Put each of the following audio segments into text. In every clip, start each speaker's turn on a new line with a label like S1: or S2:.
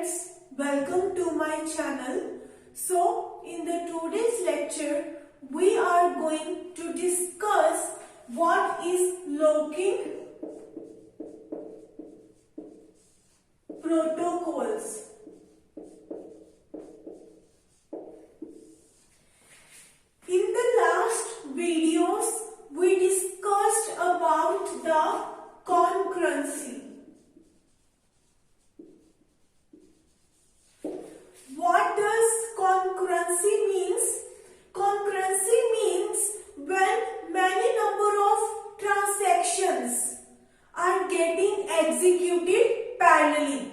S1: friends, welcome to my channel. So in the today's lecture we are going to discuss what is locking protocols. In the last videos we discussed about the concurrency. What does concurrency means? Concurrency means when many number of transactions are getting executed parallelly.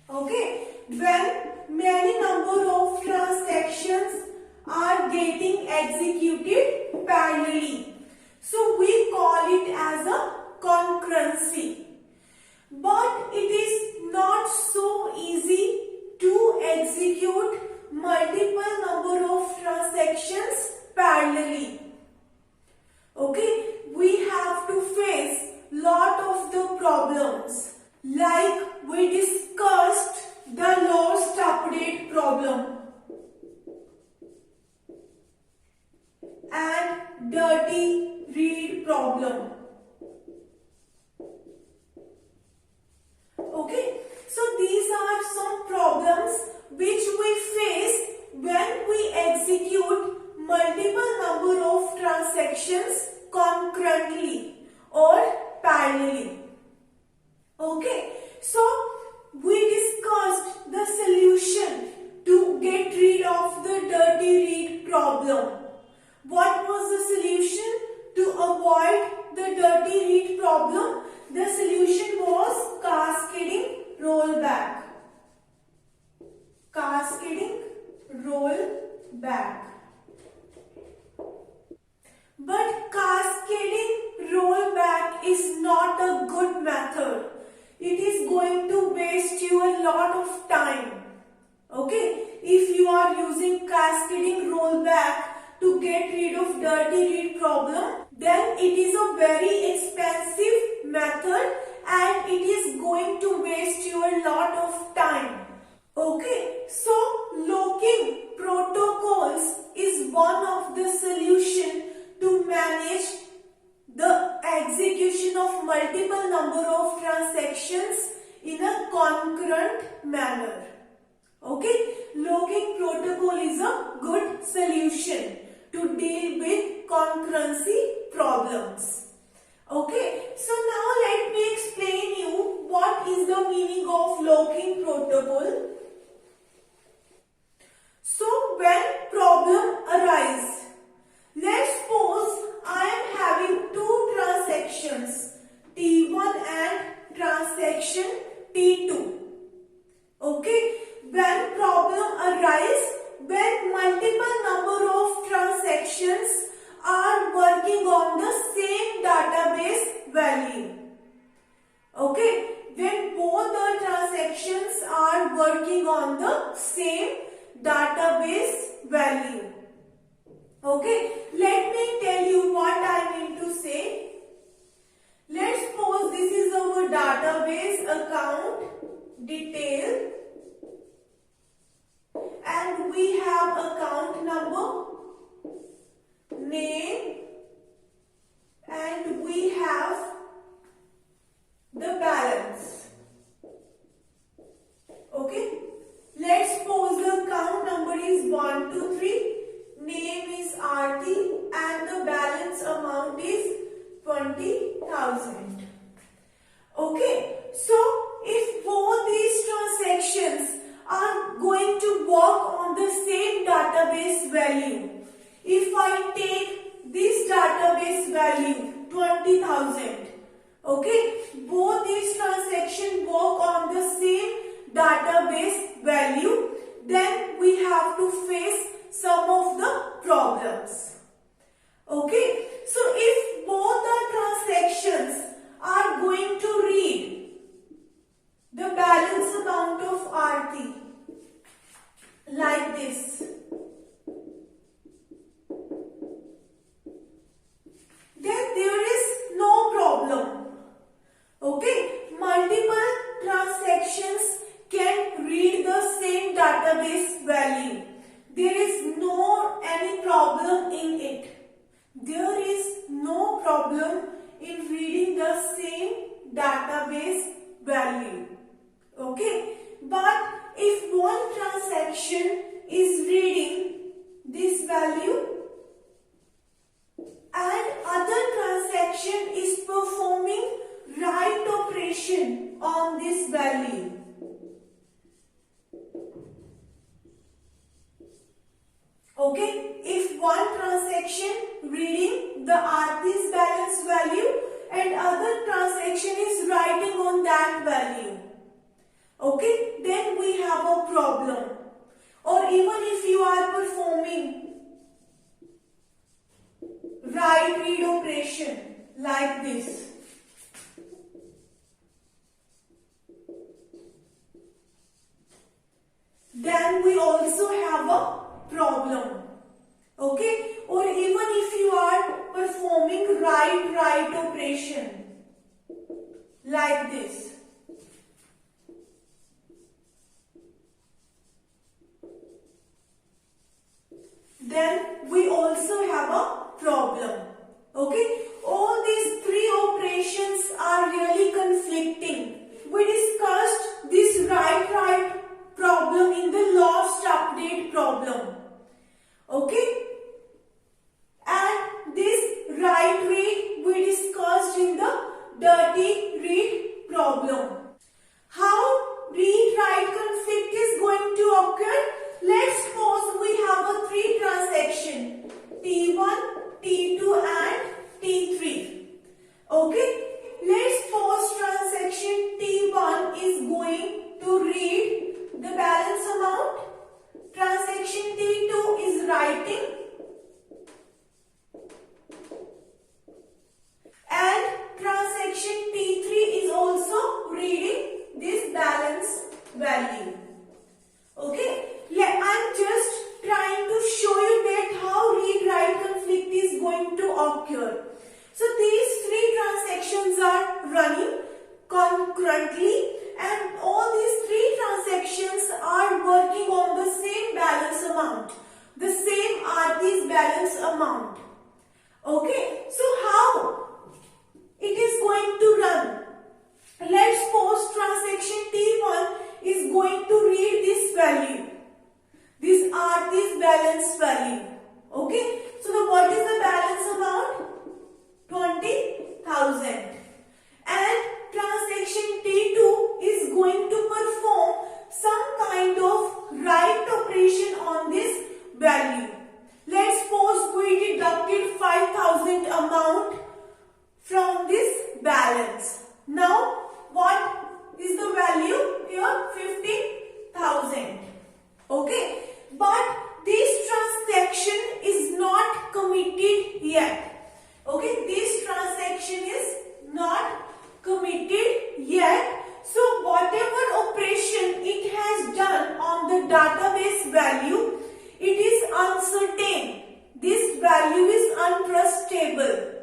S1: Okay, when many number of transactions are getting executed parallelly. So we call it as a concurrency. But it is not so easy to execute multiple number of transactions parallelly. Okay, we have to face lot of the problems, like we discussed the lost update problem and dirty read problem. Okay, so these are some problems which we face when we execute multiple number of transactions concurrently or parallelly. Okay, so we discussed the solution to get rid of the dirty read problem. What was the solution to avoid the dirty read problem? The solution was cascading rollback. Cascading rollback. But cascading rollback is not a good method. It is going to waste you a lot of time. Okay, if you are using cascading rollback to get rid of dirty read problem, then it is a very expensive method and it is going to waste you a lot of time. Okay, so locking protocols is one of the solution to manage the execution of multiple number of transactions in a concurrent manner. Okay, locking protocol is a good solution to deal with concurrency problems. Okay, so now let me explain you what is the meaning of locking protocol. So when problem arises, let's suppose I am having two transactions T1 and transaction T2. Okay, when problem arises, when multiple number of transactions are working on the same database value. Okay, when both the transactions are working on the same database value. Okay, let me tell you what I mean to say. Let's suppose this is our database account detail and we have account number, name, and we have the balance. Okay, let's suppose the account number is 123, name is Aarti and the balance amount is 20,000. Okay, so if both these transactions are going to work on the same database value, if I take this database value 20,000, okay, both these transactions work on the same database value, then we have to face some of the problems. Okay, so if both the transactions are going to read the balance amount of Aarti like this, then there is no problem. Okay, multiple transactions can database value. There is no any problem in it. There is no problem in reading the same database value. Okay, but if one transaction is reading this value and other transaction is performing write operation on this value, okay, if one transaction reading the RP's balance value and other transaction is writing on that value, okay, then we have a problem. Or even if you are performing write read operation like this, then we also have a problem. Okay, or even if you are performing write operation like this, then we also have a problem. Okay, all these three operations are really conflicting. We discussed this write problem in the last update problem. Okay, and this write read we discussed in the dirty read problem. How read write conflict is going to occur? Let's suppose we have a three transaction T1, T2 and T3. Okay, let's suppose transaction T1 is going to read the balance amount. Transaction T2 is writing and transaction T3 is also reading this balance value. Okay, I'm just trying to show you that how read-write conflict is going to occur. So these three transactions are running concurrently and all these three transactions are working on the same balance amount, the same RP's balance amount. Okay, so how it is going to run? Let's suppose transaction T1 is going to read this value, this RP's balance value. Okay, so what is the balance amount? 20,000. And transaction T2 is going to perform some kind of write operation on this value. Let's suppose we deducted 5,000 amount from this balance. Now what is the value here? 15,000. Okay, but this transaction is not committed yet. Okay, this transaction is not committed yet. So whatever operation it has done on the database value, it is uncertain. This value is untrustable.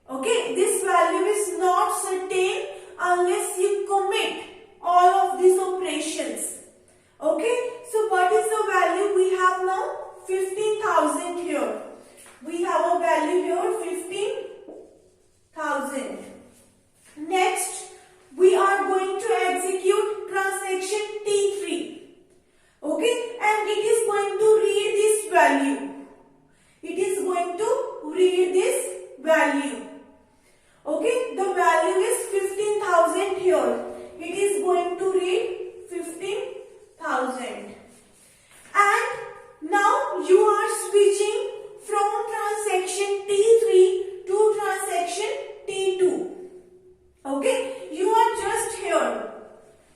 S1: Okay, this value is not certain unless you commit all of these operations. Okay, so what is the value we have now? 15,000 here. We have a value here 15,000. Next, we are going to execute transaction T3. Okay, and it is going to read this value. It is going to read this value. Okay, the value is 15,000 here. It is going to read 15,000. And now you are switching from transaction T3 to transaction T2. Okay, you are just here.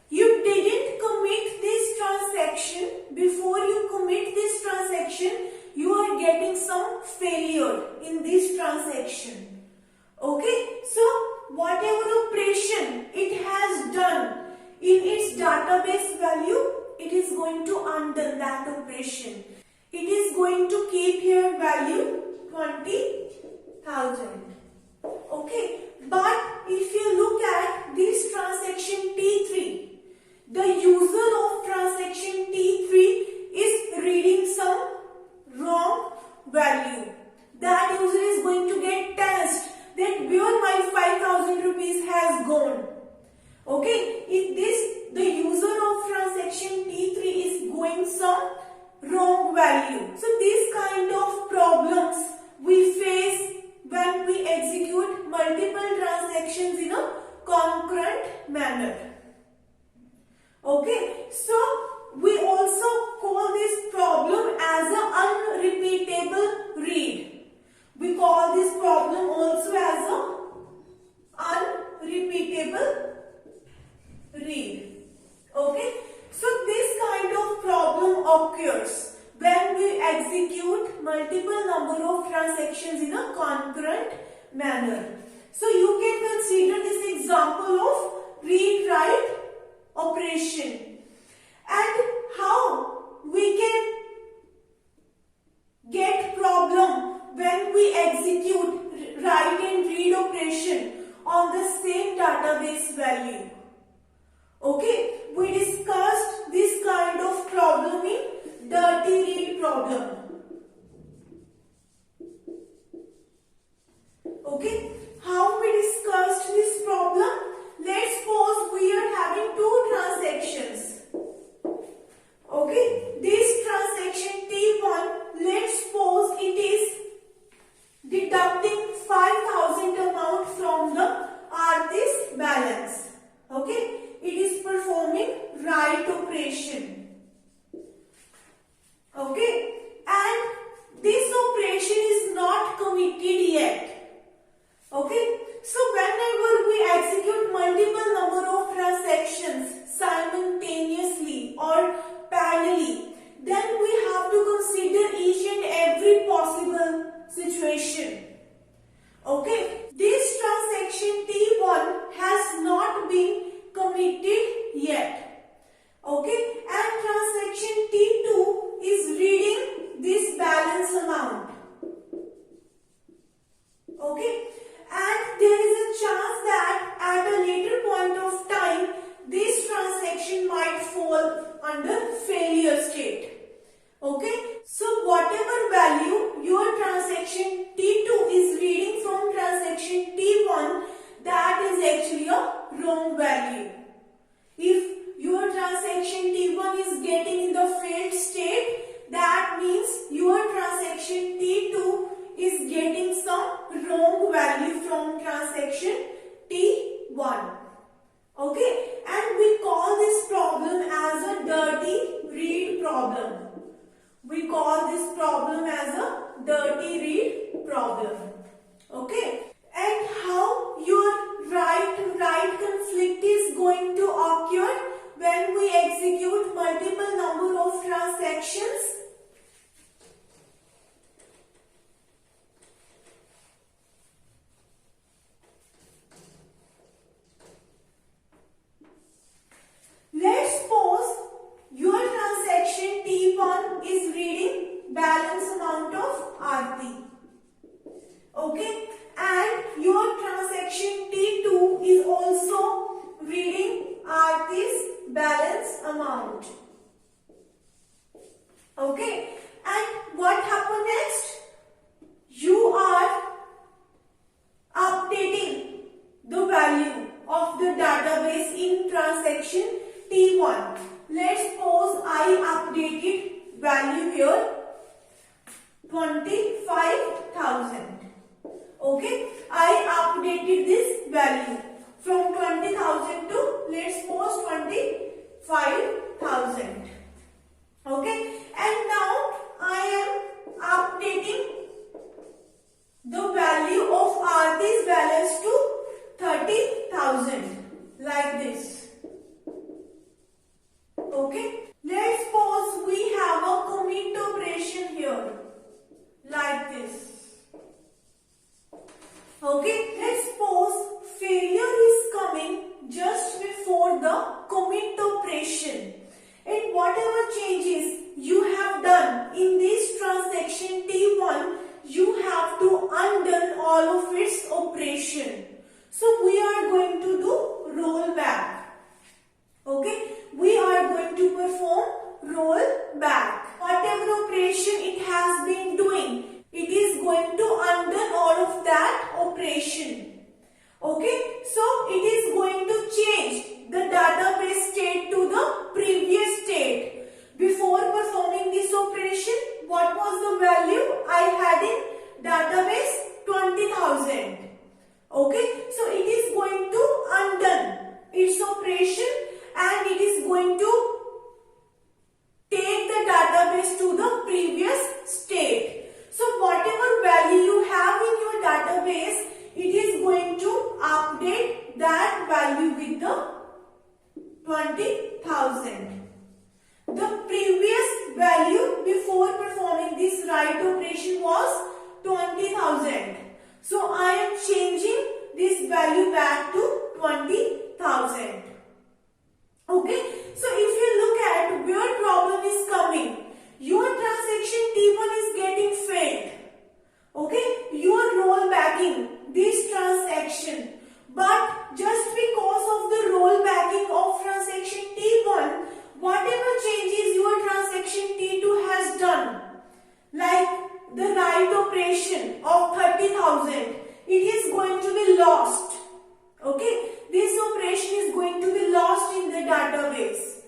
S1: You didn't commit this transaction. Before you commit this transaction, you are getting some failure in this transaction. Okay, so whatever operation it has done in its database value, it is going to undo that operation. It is going to keep here value 20,000. Okay, but if you look at this transaction T3, the user of transaction T3 occurs when we execute multiple number of transactions in a concurrent manner. So you can consider this example of read-write operation and how we can get problem when we execute write and read operation on the same database value. Okay, we discussed this kind of problem in dirty read problem. Okay, how we discussed this problem? Let's suppose we are having two transactions. Okay, this transaction T1, let's suppose it is deducting 5,000 amount from the artist balance. Okay, it is performing write operation. Okay, and this operation is not committed yet. Okay, so whenever we execute multiple number of transactions simultaneously or parallelly, then we have to consider each and every possible situation. Okay, this transaction T1 has not been committed yet. Okay, and transaction T2 is reading this balance amount. Okay, and there is a chance that at a later point of time this transaction might fall under failure state. Okay, so whatever value your transaction T2 is reading from transaction T1, that is actually a wrong value. If your transaction T1 is getting in the failed state, that means your transaction T2 is getting some wrong value from transaction T1. Okay, and we call this problem as a dirty read problem. We call this problem as a dirty read problem. Okay, and how your write conflict is going to occur when we execute multiple number of transactions? Let's suppose your transaction T1 is reading balance amount of Aarti. Okay, and your transaction T2 is also reading Aarti's balance amount. Okay, and what happened next? You are updating the value of the database in transaction T1. Let's suppose I updated value here 25,000. Okay, I updated this value from 20,000 to, let's suppose, 25,000. Okay, and now I am updating the value of Aarti's balance to 30,000 like this. Okay, let's suppose we have a commit operation here like this. Okay, let's suppose failure is coming just before the commit operation, and whatever changes you have done in this transaction T1, you have to undo all of its operation. So we are going to do rollback. Okay, we are going to perform rollback. Whatever operation it has been doing, it is going to undo all of that operation. Okay, so it is going to change the database state to the previous state. Before performing this operation, what was the value I had in database? 20,000. Okay, so it is going to undo its operation and it is going to take the database to the previous state. So whatever value you have in your database, it is going to update that value with the 20,000. The previous value operation was 20,000. So I am changing this value back to 20,000. Okay, so if you look at where problem is coming, your transaction T1 is getting failed. Okay, you are rollbacking this transaction, but just because of the rollbacking of transaction T1, whatever changes your transaction T2 has done, like the right operation of 30,000, it is going to be lost. Okay, this operation is going to be lost in the database.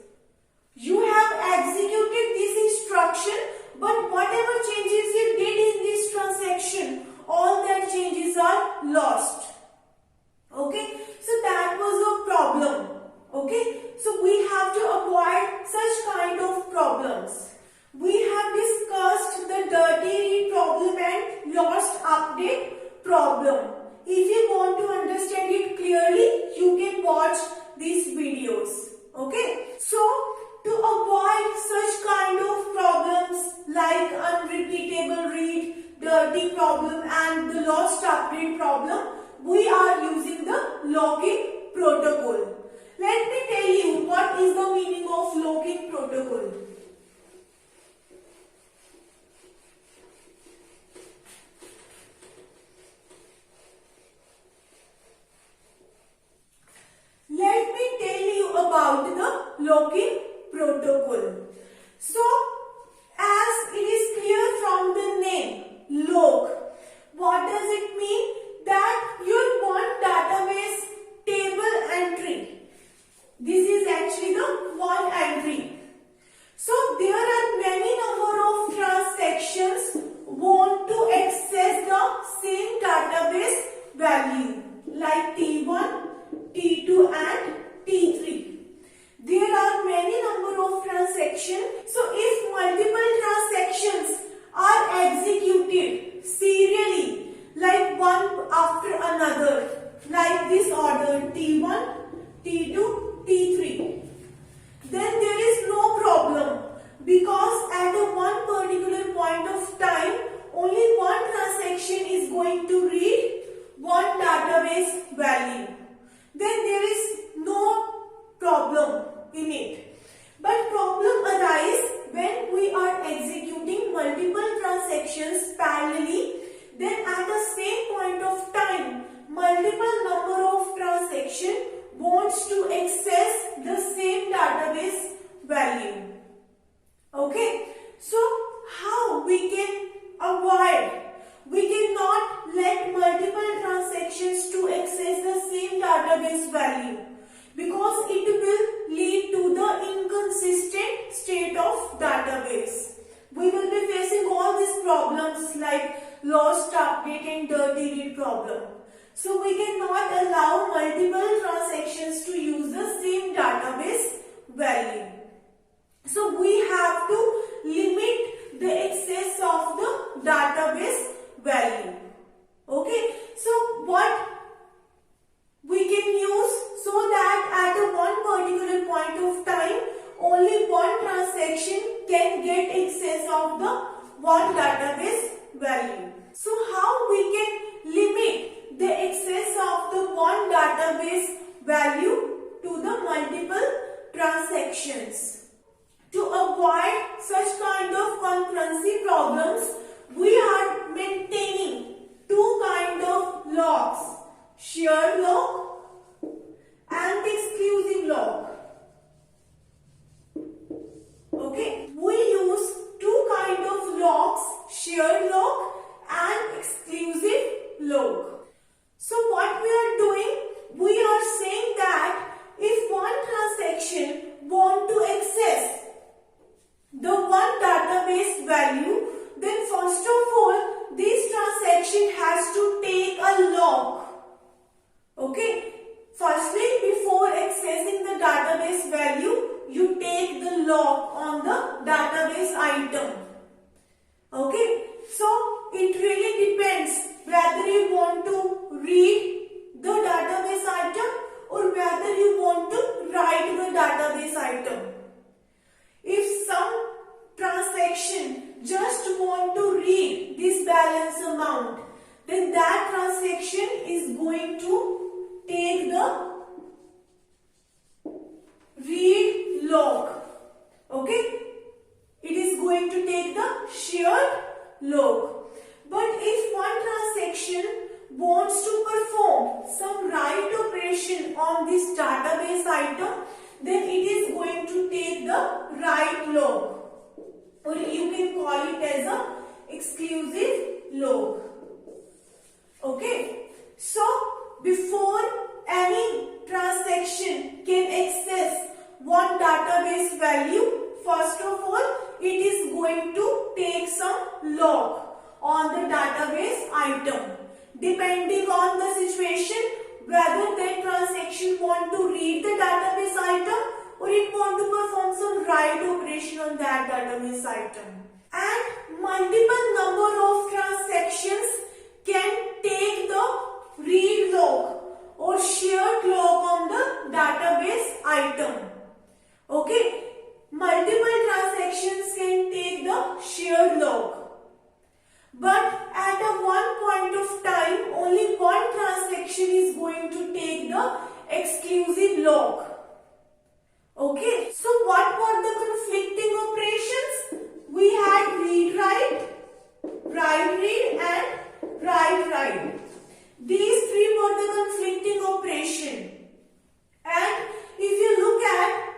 S1: You have executed this instruction, but whatever changes you did in this transaction, all that changes are lost. Okay, so that was a problem. Okay, so we have to avoid such kind of problems. We have discussed the dirty read problem and lost update problem. If you want to understand it clearly, you can watch these videos. Okay, so to avoid such kind of problems like unrepeatable read, dirty problem and the lost update problem, we are using the locking protocol. Let me tell you what is the meaning of locking protocol. Let me tell you about the locking protocol. So, as it is clear from the name, lock. What does it mean? That your one database table entry. This is actually the one entry. So, there are many number of transactions want to access the same database value like T1, T2 and T3. There are many number of transactions. So if multiple transactions are executed serially, like one after another, like this order T1, T2, T3, then there is no problem, because at a one particular point of time, only one transaction is going to read one database value. Then there is no problem in it. But problem arises when we are executing multiple transactions parallelly. Then at the same point of time, multiple number of transactions wants to access the same database value. Okay, so how we can avoid? We cannot let multiple transactions to access the same database value, because it will lead to the inconsistent state of database. We will be facing all these problems like lost update and dirty read problem. So we cannot allow multiple transactions to use the same database value. So we have to limit the access of the database value. Okay, so what we can use so that at a one particular point of time, only one transaction can get access of the one database value. So how we can limit the access of the one database value to the multiple transactions? To avoid such kind of concurrency problems, we are maintaining two kind of locks, shared lock and exclusive lock. Okay, we use two kind of locks, shared lock and exclusive lock. So what we are doing, we are saying that if one transaction want to access the one database value, then first of all, this transaction has to take a lock. Okay, firstly, before accessing the database value, you take the lock on the database item. Okay, so it really depends whether you want to read the database item or whether you want to write the database item. If some transaction just want to read then that transaction is going to take the read log. Okay? It is going to take the shared log. But if one transaction wants to perform some write operation on this database item, then it is going to take the write log, or you can call it as a exclusive log. Okay, so before any transaction can access one database value, first of all it is going to take some log on the database item. Depending on the situation, whether that transaction want to read the database item or it want to perform some write operation on that database item. And multiple number of transactions can take the read log or shared log on the database item. Okay, multiple transactions can take the shared log. But at a one point of time, only one transaction is going to take the exclusive log. Okay, so what were the conflicting operations? We had read write, write read and write write. These three were the conflicting operation. And if you look at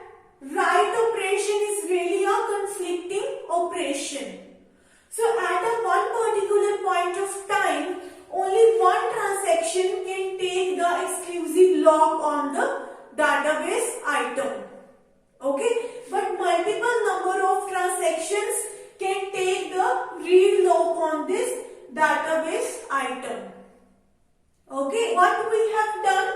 S1: write operation is really a conflicting operation. So at a one particular point of time, only one transaction can take the exclusive log on the database item. Okay, but multiple number of transactions can take the read log on this database item. Okay, what we have done?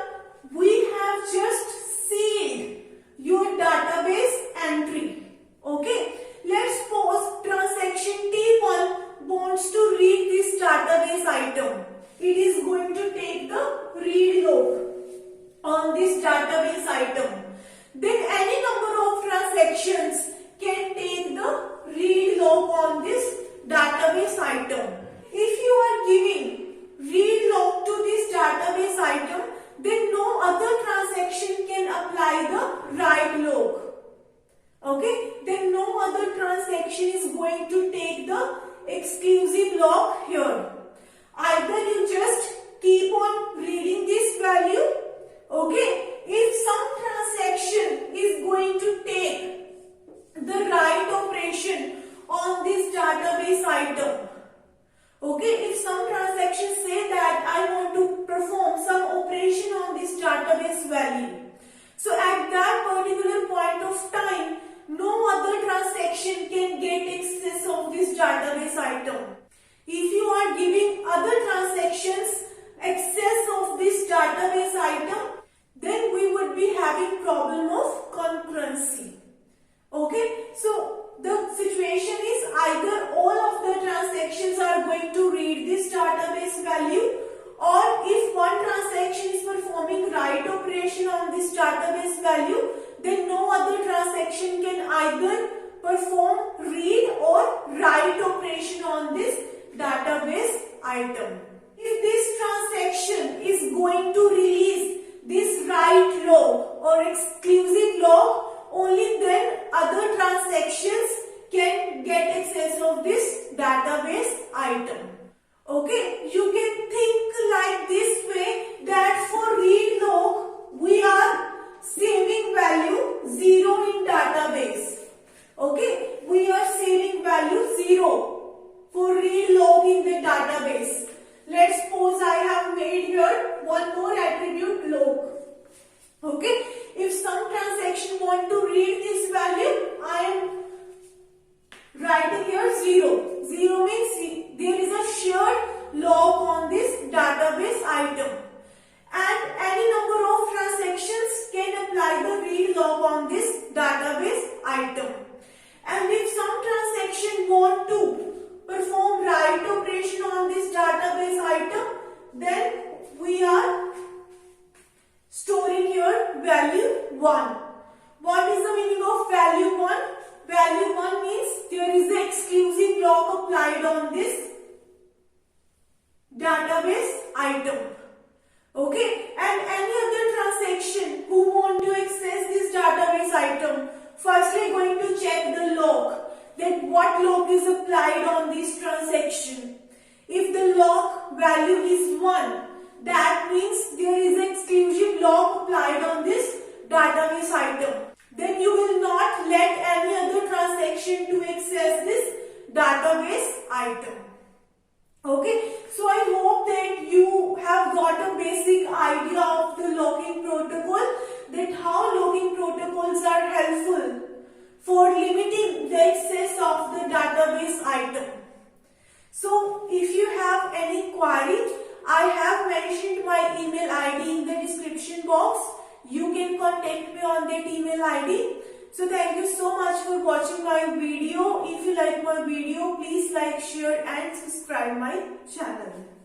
S1: We have just sealed your database entry. Okay, let's suppose transaction T1 wants to read this database item. It is going to take the read log on this database item. Then any number of transactions can take the read log on this database item. If you are giving read log to this database item, then no other transaction can apply the write log. Okay, then no other transaction is going to take the exclusive log here. Either you just keep on reading this value. Okay, if some transaction is going to take the write operation on this database item. Okay, if some transactions say that I want to perform some operation on this database value. So at that particular point of time, no other transaction can get access of this database item. If you are giving other transactions access of this database item, then we would be having problem of concurrency. Okay, so the situation is either all of the transactions are going to read this database value, or if one transaction is performing write operation on this database value, then no other transaction can either perform read or write operation on this database item. If this transaction is going to release this write log or exclusive log, only then other transactions can get access of this database item. Okay, you can think like this way that for read log we are saving value 0 in database. Okay, we are saving value 0 for read log in the database. Let's suppose I have made here one more attribute log. Okay, if some transaction want to read this value, I am writing here 0. 0 means there is a shared log on this database item. And any number of transactions can apply the read log on this database item. And if some transaction want to perform write operation on this database item, then we are storing here value 1. What is the meaning of value 1? Value 1 means there is an exclusive log applied on this database item. Okay, and any other transaction who want to access this database item, firstly going to check the lock, that what lock is applied on this transaction. If the lock value is 1, that means there is an exclusive lock applied on this database item. Then you will not let any other transaction to access this database item. Okay, so I hope that you have got a basic idea of the locking protocol, that how locking protocols are helpful for limiting the access of the database item. So if you have any query, I have mentioned my email ID in the description box. You can contact me on that email ID. So thank you so much for watching my video. If you like my video, please like, share and subscribe my channel.